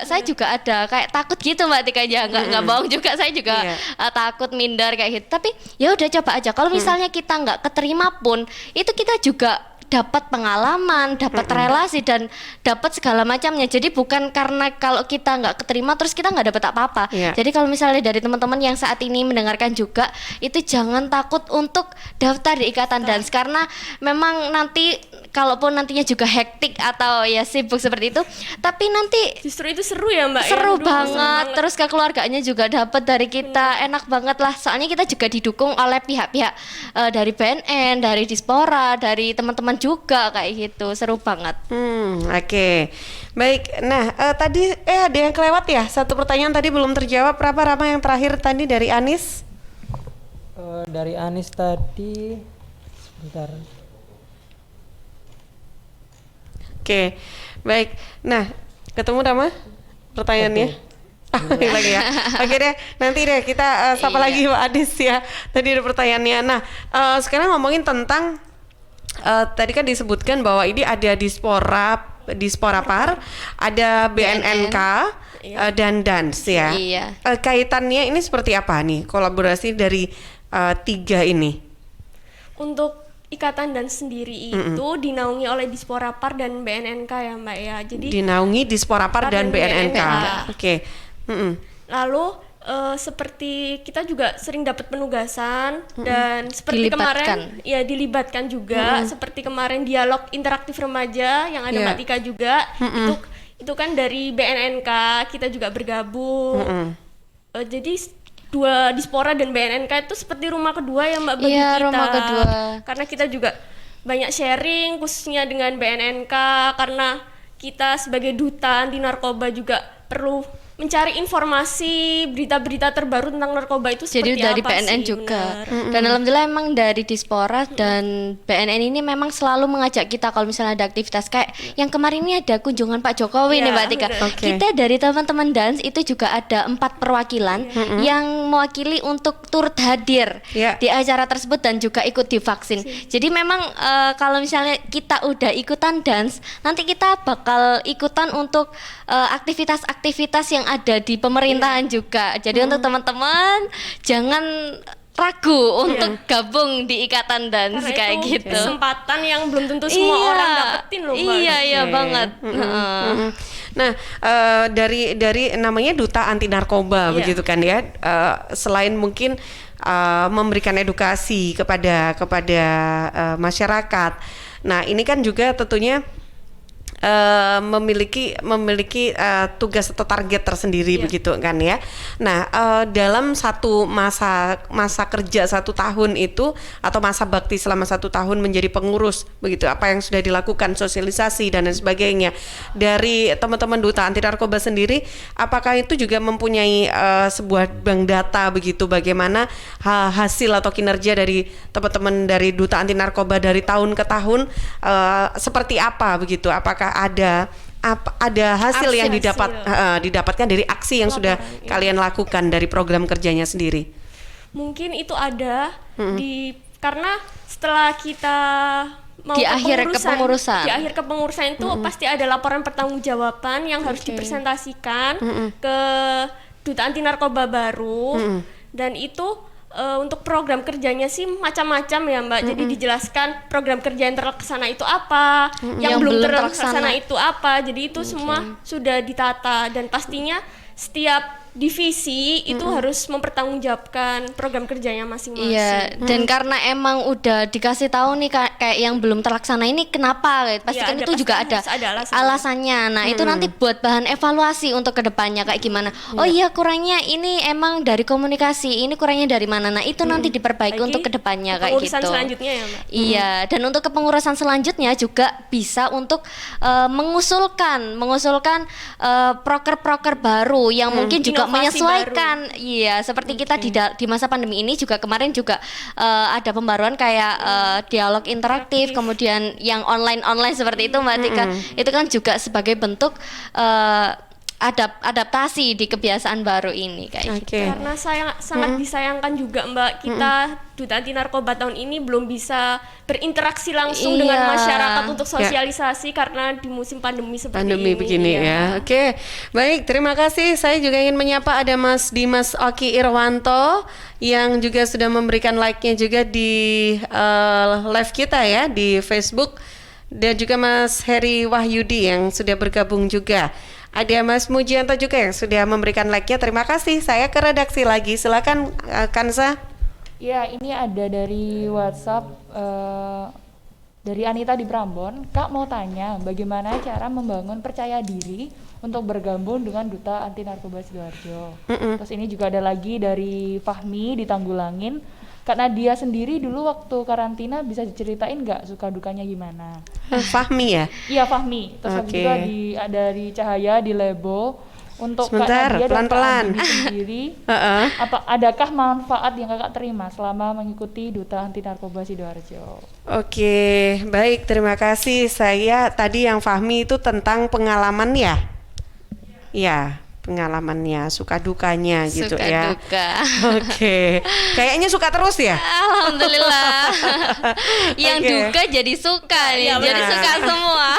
Saya juga ada kayak takut gitu Mbak Tika ya. Nggak bohong juga, saya juga takut, minder kayak gitu. Tapi ya udah coba aja. Kalau misalnya kita nggak keterima pun, itu kita juga dapat pengalaman, dapat relasi dan dapat segala macamnya. Jadi bukan karena kalau kita nggak keterima terus kita nggak dapat apa-apa. Jadi kalau misalnya dari teman-teman yang saat ini mendengarkan juga, itu jangan takut untuk daftar di Ikatan Dance karena memang nanti kalaupun nantinya juga hektik atau ya sibuk seperti itu, tapi nanti justru itu seru ya Mbak. Seru banget. Terus keluarganya juga dapat dari kita, enak banget lah. Soalnya kita juga didukung oleh pihak-pihak dari BNN, dari Dispora, dari teman-teman juga kayak gitu, seru banget. Oke. Baik. Nah, tadi ada yang kelewat ya? Satu pertanyaan tadi belum terjawab. Berapa Rama yang terakhir tadi dari Anis? Dari Anis tadi sebentar. Oke. Baik. Nah, ketemu Rama? Pertanyaannya? Lagi ya. Oke deh, nanti deh kita sapa lagi Pak Adis ya. Tadi ada pertanyaannya. Nah, sekarang ngomongin tentang tadi kan disebutkan bahwa ini ada Dispora Par, ada BNNK dan Dance ya. Kaitannya ini seperti apa nih kolaborasi dari tiga ini? Untuk Ikatan Dance sendiri itu dinaungi oleh Dispora Par dan BNNK ya Mbak ya. Jadi dinaungi Dispora Par dan BNNK. Oke. Lalu seperti kita juga sering dapat penugasan dan seperti kemarin ya dilibatkan juga seperti kemarin dialog interaktif remaja yang ada Mbak Tika juga itu kan dari BNNK kita juga bergabung. Jadi dua Dispora dan BNNK itu seperti rumah kedua ya Mbak bagi kita. Rumah kedua. Karena kita juga banyak sharing khususnya dengan BNNK, karena kita sebagai duta anti narkoba juga perlu mencari informasi berita-berita terbaru tentang narkoba itu seperti Jadi dari apa BNN sih, juga. benar. Dan alhamdulillah emang dari Dispora dan BNN ini memang selalu mengajak kita kalau misalnya ada aktivitas kayak yang kemarin ini ada kunjungan Pak Jokowi nih Iya, Mbak Tika. benar. Oke. Kita dari teman-teman dance itu juga ada 4 perwakilan yang mewakili untuk turut hadir Iya. di acara tersebut dan juga ikut divaksin. Jadi memang kalau misalnya kita udah ikutan dance, nanti kita bakal ikutan untuk aktivitas-aktivitas yang ada di pemerintahan juga. Jadi untuk teman-teman jangan ragu untuk gabung di ikatan dance Karena kayak itu gitu. kesempatan yang belum tentu semua orang dapetin loh Mbak. Iya Oke. banget. Nah, dari namanya duta anti narkoba Iya. begitu kan ya. Selain mungkin memberikan edukasi kepada masyarakat. Nah, ini kan juga tentunya memiliki tugas atau target tersendiri begitu kan ya. Nah, dalam satu masa kerja 1 tahun itu atau masa bakti selama 1 tahun menjadi pengurus begitu, apa yang sudah dilakukan, sosialisasi dan lain sebagainya dari teman-teman duta anti narkoba sendiri, apakah itu juga mempunyai sebuah bank data begitu, bagaimana hasil atau kinerja dari teman-teman dari duta anti narkoba dari tahun ke tahun seperti apa begitu, apakah ada hasil yang didapatkan dari aksi yang sudah kalian lakukan dari program kerjanya sendiri? Mungkin itu ada karena setelah kita mau Di akhir kepengurusan. di akhir kepengurusan itu pasti ada laporan pertanggungjawaban yang harus dipresentasikan ke duta anti narkoba baru, dan itu untuk program kerjanya sih macam-macam ya Mbak. Jadi dijelaskan program kerja yang terlaksana itu apa, yang belum terlaksana itu apa. Jadi itu semua sudah ditata, dan pastinya setiap divisi itu harus mempertanggungjawabkan program kerjanya masing-masing. Iya, dan karena emang udah dikasih tahu nih kayak yang belum terlaksana ini kenapa, pasti Iya, kan ada, itu pasti juga harus ada alasannya. Nah, itu nanti buat bahan evaluasi untuk kedepannya kayak gimana. Oh iya, kurangnya ini emang dari komunikasi, ini kurangnya dari mana. Nah, itu nanti diperbaiki Lagi, untuk kedepannya kayak gitu. Urusan selanjutnya ya Mbak. Iya, dan untuk kepengurusan selanjutnya juga bisa untuk mengusulkan proker-proker baru yang mungkin juga Inovasi menyesuaikan. Iya, seperti kita di masa pandemi ini juga kemarin juga ada pembaruan kayak dialog interaktif, kemudian yang online seperti itu Mbak Tika. Itu kan juga sebagai bentuk adaptasi di kebiasaan baru ini kayak gitu. Karena sangat disayangkan juga Mbak, kita duta anti narkoba tahun ini belum bisa berinteraksi langsung dengan masyarakat untuk sosialisasi karena di musim pandemi seperti ini. Begini ya. Oke, baik, terima kasih. Saya juga ingin menyapa ada Mas Dimas Oki Irwanto yang juga sudah memberikan like-nya juga di live kita ya di Facebook, dan juga Mas Heri Wahyudi yang sudah bergabung juga. Ada Mas Mujianto juga yang sudah memberikan like-nya. Terima kasih. Saya ke redaksi lagi. Silakan Kansa. Ya, ini ada dari WhatsApp dari Anita di Prambon. Kak mau tanya, bagaimana cara membangun percaya diri untuk bergabung dengan Duta Anti Narkoba Sidoarjo? Terus ini juga ada lagi dari Fahmi di Tanggulangin. Karena dia sendiri dulu waktu karantina, bisa diceritain nggak suka dukanya gimana? Fahmi ya? Iya, Fahmi. Terus habis itu dari Cahaya di Lebo. Untuk sebentar, pelan-pelan sendiri, adakah manfaat yang kakak terima selama mengikuti Duta Anti Narkoba Sidoarjo? Oke, baik, terima kasih. Saya tadi yang Fahmi itu tentang pengalaman ya? Ya, pengalamannya, suka dukanya gitu ya. Suka-duka. Oke. Kayaknya suka terus ya? Alhamdulillah. Yang duka jadi suka nih. Ya, jadi suka semua.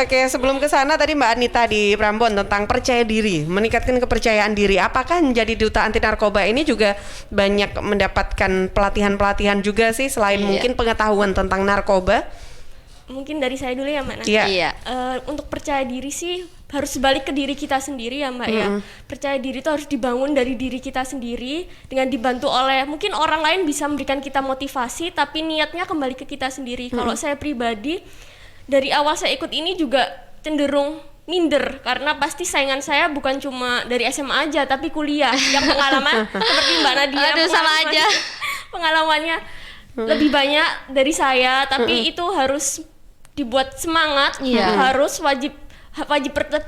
Oke, sebelum ke sana tadi Mbak Anita di Prambon tentang percaya diri, meningkatkan kepercayaan diri. Apakah menjadi duta anti narkoba ini juga banyak mendapatkan pelatihan-pelatihan juga sih selain mungkin pengetahuan tentang narkoba? Mungkin dari saya dulu ya Mbak. Iya. Untuk percaya diri sih harus balik ke diri kita sendiri ya Mbak ya. Percaya diri itu harus dibangun dari diri kita sendiri dengan dibantu oleh mungkin orang lain bisa memberikan kita motivasi, tapi niatnya kembali ke kita sendiri. Kalau saya pribadi dari awal saya ikut ini juga cenderung minder karena pasti saingan saya bukan cuma dari SMA aja tapi kuliah yang pengalaman seperti Mbak Nadia. Aduh, sama aja. Pengalamannya lebih banyak dari saya, tapi itu harus dibuat semangat, harus wajib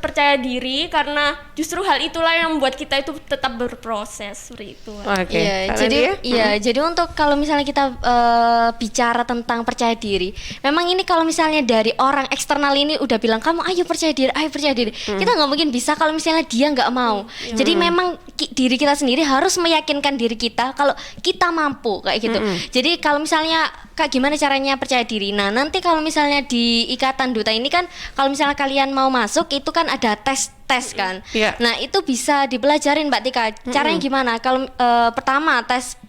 percaya diri, karena justru hal itulah yang membuat kita itu tetap berproses seperti itu. Jadi untuk kalau misalnya kita bicara tentang percaya diri, memang ini kalau misalnya dari orang eksternal ini udah bilang kamu ayo percaya diri, kita nggak mungkin bisa kalau misalnya dia nggak mau. Jadi memang diri kita sendiri harus meyakinkan diri kita kalau kita mampu kayak gitu. Jadi kalau misalnya Kak, gimana caranya percaya diri? Nah, nanti kalau misalnya di Ikatan Duta ini kan, kalau misalnya kalian mau masuk itu kan ada tes kan. Nah, itu bisa dipelajarin Mbak Tika. Caranya gimana? Kalau pertama tes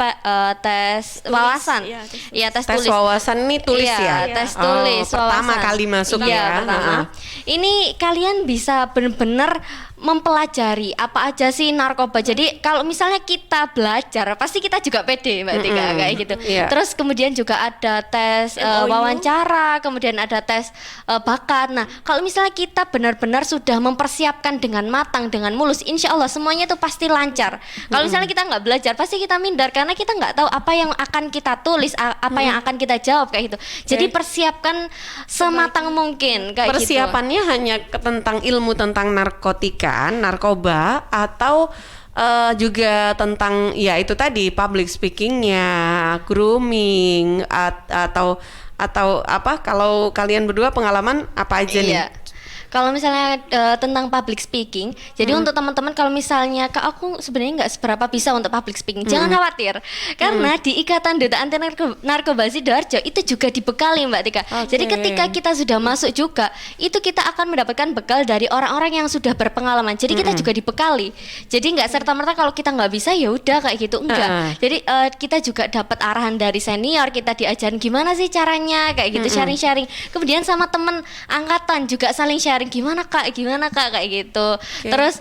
wawasan. Tes tulis. Wawasan ini tulis tes tulis pertama wawasan. Kali masuk ya. Pertama. Ini kalian bisa benar-benar mempelajari apa aja sih narkoba. Jadi kalau misalnya kita belajar, pasti kita juga pede Mbak Tika kayak gitu. Terus kemudian juga ada tes wawancara, kemudian ada tes bakat. Nah, kalau misalnya kita benar-benar sudah mempersiapkan dengan matang, dengan mulus, insya Allah semuanya itu pasti lancar. Kalau misalnya kita nggak belajar, pasti kita minder karena kita nggak tahu apa yang akan kita tulis, apa yang akan kita jawab kayak gitu. Jadi persiapkan sematang mungkin kayak gitu. Persiapannya hanya tentang ilmu tentang narkoba atau juga tentang ya itu tadi public speakingnya, grooming atau apa? Kalau kalian berdua pengalaman apa aja nih? Kalau misalnya tentang public speaking, jadi untuk teman-teman kalau misalnya Kak aku sebenarnya nggak seberapa bisa untuk public speaking, jangan khawatir, karena di Ikatan Duta Anti Narkoba Sidoarjo itu juga dibekali Mbak Tika. Jadi ketika kita sudah masuk juga, itu kita akan mendapatkan bekal dari orang-orang yang sudah berpengalaman. Jadi kita juga dibekali. Jadi nggak serta-merta kalau kita nggak bisa ya udah kayak gitu, enggak. Jadi kita juga dapat arahan dari senior, kita diajarin gimana sih caranya kayak gitu, sharing-sharing. Kemudian sama temen angkatan juga saling sharing. Gimana kak kayak gitu. Terus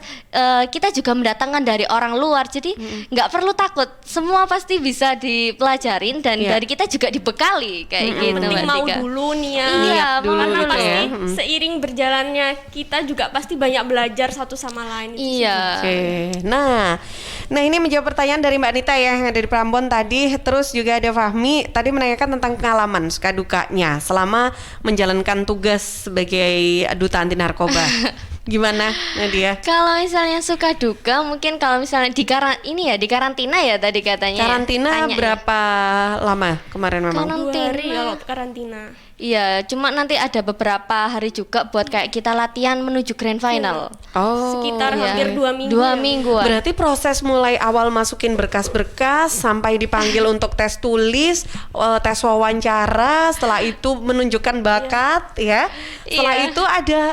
kita juga mendatangkan dari orang luar, jadi nggak perlu takut, semua pasti bisa dipelajarin dan dari kita juga dibekali kayak gitu. Penting mau dulu nih ya, karena pasti seiring berjalannya kita juga pasti banyak belajar satu sama lain. Nah ini menjawab pertanyaan dari Mbak Nita ya, yang dari Prambon tadi. Terus juga ada Fahmi tadi menanyakan tentang pengalaman suka dukanya selama menjalankan tugas sebagai duta anti narkoba. Gimana Nadia? Kalau misalnya suka duka, mungkin kalau misalnya di karantina ya tadi katanya. Karantina berapa lama kemarin memang? 2 hari kalau karantina. Iya, cuma nanti ada beberapa hari juga buat kayak kita latihan menuju grand final. Sekitar hampir 2 minggu. 2 mingguan. Berarti proses mulai awal masukin berkas-berkas sampai dipanggil untuk tes tulis, tes wawancara, setelah itu menunjukkan bakat ya. Setelah itu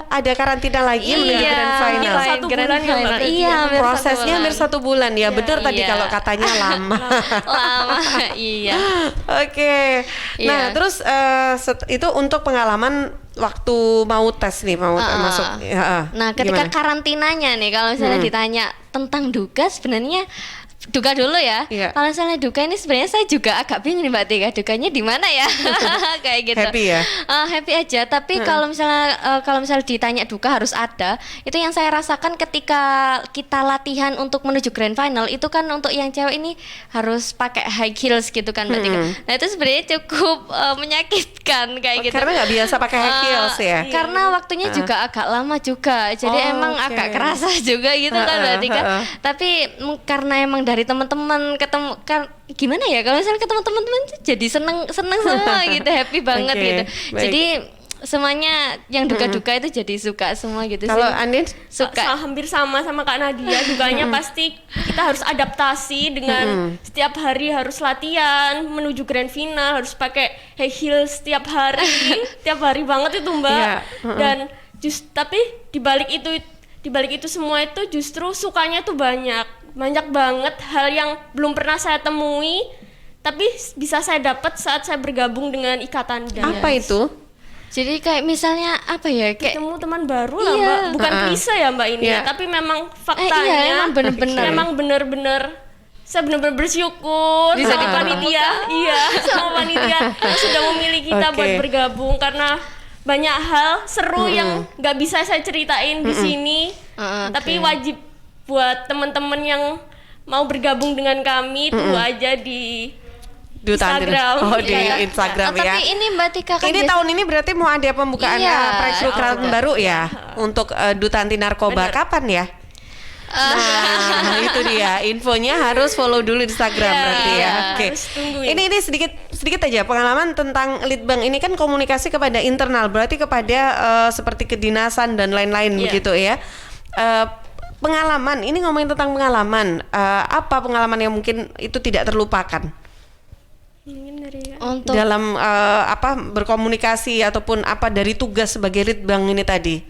ada karantina lagi menuju grand final. Hampir 1 bulan ya Mbak. Prosesnya hampir 1 bulan ya. Benar tadi kalau katanya lama. Lama. Iya. Oke. Nah, terus itu untuk pengalaman waktu mau tes nih, masuk. Nah, ketika karantinanya nih, kalau misalnya ditanya tentang duka, sebenarnya duka dulu ya. Kalau misalnya duka ini sebenarnya saya juga agak bingung nih Mbak Tika, dukanya di mana ya? Kayak gitu. Happy ya? Happy aja. Tapi kalau misalnya ditanya duka harus ada. Itu yang saya rasakan ketika kita latihan untuk menuju grand final, itu kan untuk yang cewek ini harus pakai high heels gitu kan Mbak Tika. Nah itu sebenarnya cukup menyakitkan kayak gitu. Karena nggak biasa pakai high heels ya? Karena waktunya juga agak lama juga. Jadi emang agak kerasa juga gitu kan Mbak Tika. Tapi karena emang dari teman-teman ketemu kan gimana ya, kalau misalnya ketemu teman-teman jadi seneng semua gitu, happy banget gitu. Jadi semuanya yang duka-duka itu jadi suka semua gitu. Kalau Andin suka hampir sama Kak Nadia, dukanya pasti kita harus adaptasi dengan setiap hari harus latihan menuju grand final, harus pakai high heels setiap hari banget itu Mbak. Dan tapi dibalik itu semua itu justru sukanya tuh banyak banget hal yang belum pernah saya temui, tapi bisa saya dapat saat saya bergabung dengan Ikatan DANS. Apa itu? Jadi kayak misalnya apa ya, kayak ketemu teman baru lah Mbak, bukan klise ya Mbak ini, tapi memang faktanya memang benar-benar saya benar-benar bersyukur sama panitia, sama panitia yang sudah memilih kita buat bergabung, karena banyak hal seru yang nggak bisa saya ceritain di sini, tapi wajib buat teman-teman yang mau bergabung dengan kami, tunggu aja di Duta Anti Instagram. di Instagram ya. Tapi ini Mbak Tika kan ini tahun ini berarti mau ada pembukaan perekrutan baru ya untuk Duta Anti Narkoba. Kapan ya? Nah, itu dia. Infonya harus follow dulu Instagram berarti ya. Oke. Ini sedikit aja pengalaman tentang Litbang ini kan komunikasi kepada internal, berarti kepada seperti kedinasan dan lain-lain begitu ya. Pengalaman, ini ngomongin tentang pengalaman. Apa pengalaman yang mungkin itu tidak terlupakan? Untuk dalam berkomunikasi ataupun apa dari tugas sebagai Litbang ini tadi?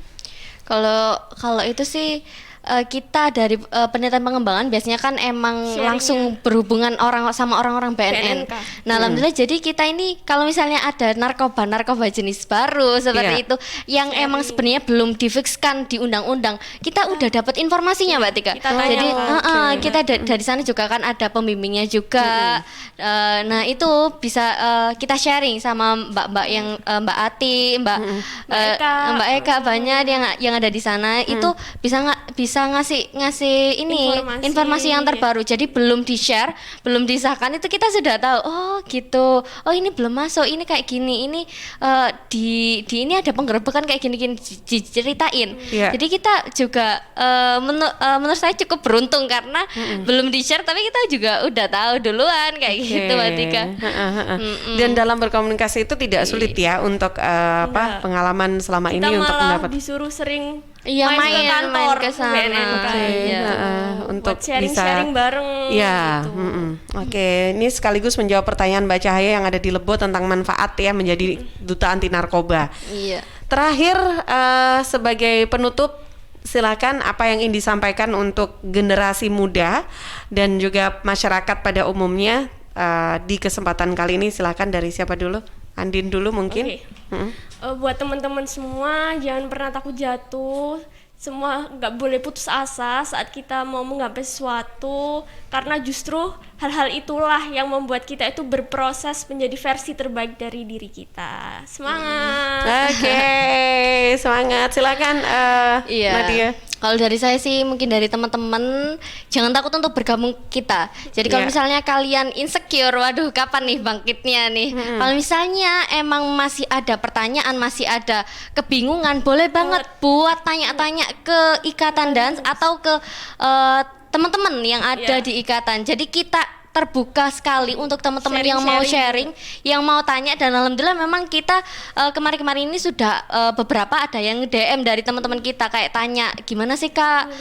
Kalau itu sih kita dari penelitian pengembangan biasanya kan emang langsung berhubungan sama orang-orang BNN. Nah, alhamdulillah jadi kita ini kalau misalnya ada narkoba jenis baru seperti itu yang emang sebenarnya belum difikskan di undang-undang, kita udah dapat informasinya Mbak Tika. Jadi kita dari sana juga kan ada pembimbingnya juga. Nah, itu bisa kita sharing sama Mbak yang Mbak Ati, Mbak Eka banyak yang ada di sana itu bisa ngasih ini informasi yang terbaru. Jadi belum di-share, belum disahkan itu kita sudah tahu. Oh, gitu. Oh, ini belum masuk. Ini kayak gini. Ini di ini ada penggerebekan kayak gini-gini diceritain. Jadi kita juga menurut saya cukup beruntung karena belum di-share tapi kita juga udah tahu duluan kayak gitu Mbak Tika. Dan dalam berkomunikasi itu tidak sulit ya untuk pengalaman selama ini untuk mendapat disuruh sering main ke sana untuk sharing bareng gitu. Oke, ini sekaligus menjawab pertanyaan Mbak Cahaya yang ada di Lebo tentang manfaat ya menjadi duta anti narkoba. Terakhir sebagai penutup, silakan apa yang ingin disampaikan untuk generasi muda dan juga masyarakat pada umumnya di kesempatan kali ini. Silakan dari siapa dulu? Andin dulu mungkin. Buat teman-teman semua, jangan pernah takut jatuh. Semua nggak boleh putus asa saat kita mau menggapai sesuatu, karena justru hal-hal itulah yang membuat kita itu berproses menjadi versi terbaik dari diri kita. Semangat. Semangat. Silakan Nadia. Kalau dari saya sih mungkin dari teman-teman jangan takut untuk bergabung kita. Jadi kalau misalnya kalian insecure, waduh kapan nih bangkitnya nih. Kalau misalnya emang masih ada pertanyaan, masih ada kebingungan, boleh banget buat tanya-tanya ke Ikatan Dans atau ke teman-teman yang ada di Ikatan. Jadi kita terbuka sekali untuk teman-teman yang mau sharing, yang mau tanya, dan alhamdulillah memang kita kemarin-kemarin ini sudah beberapa ada yang DM dari teman-teman kita kayak tanya gimana sih Kak,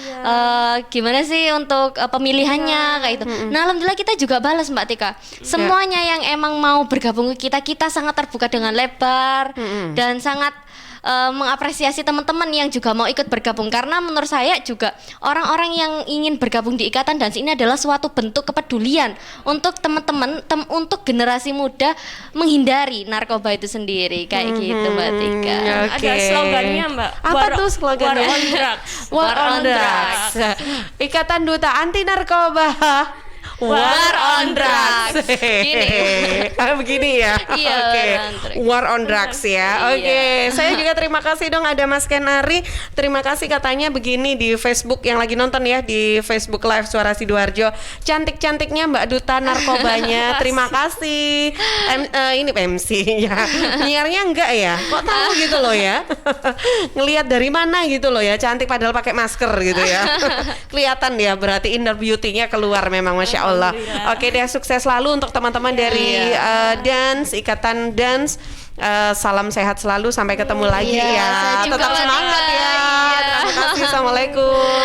gimana sih untuk pemilihannya kayak itu. Nah alhamdulillah kita juga balas Mbak Tika. Semuanya yang emang mau bergabung ke kita sangat terbuka dengan lebar dan sangat mengapresiasi teman-teman yang juga mau ikut bergabung, karena menurut saya juga orang-orang yang ingin bergabung di Ikatan Dans ini adalah suatu bentuk kepedulian untuk teman-teman, untuk generasi muda menghindari narkoba itu sendiri kayak gitu Mbak Tika. Ada slogannya Mbak. Apa tuh slogannya? War on drugs. War on drugs. Ikatan Duta Anti Narkoba. War on drugs. Begini ya. War on drugs ya. Saya juga terima kasih dong ada Mas Kenari. Terima kasih katanya begini di Facebook yang lagi nonton ya di Facebook Live Suara Sidoarjo. Cantik-cantiknya Mbak Duta narkobanya. Terima kasih. Ini MC-nya. Nyiarnya enggak ya? Kok tahu gitu loh ya? Ngelihat dari mana gitu loh ya. Cantik padahal pakai masker gitu ya. Kelihatan ya berarti inner beauty-nya keluar memang Masya Allah. Oke deh, sukses selalu untuk teman-teman dari Dans, Ikatan Dans. Salam sehat selalu, sampai ketemu lagi ya. Tetap semangat ya. Terima kasih. Assalamualaikum.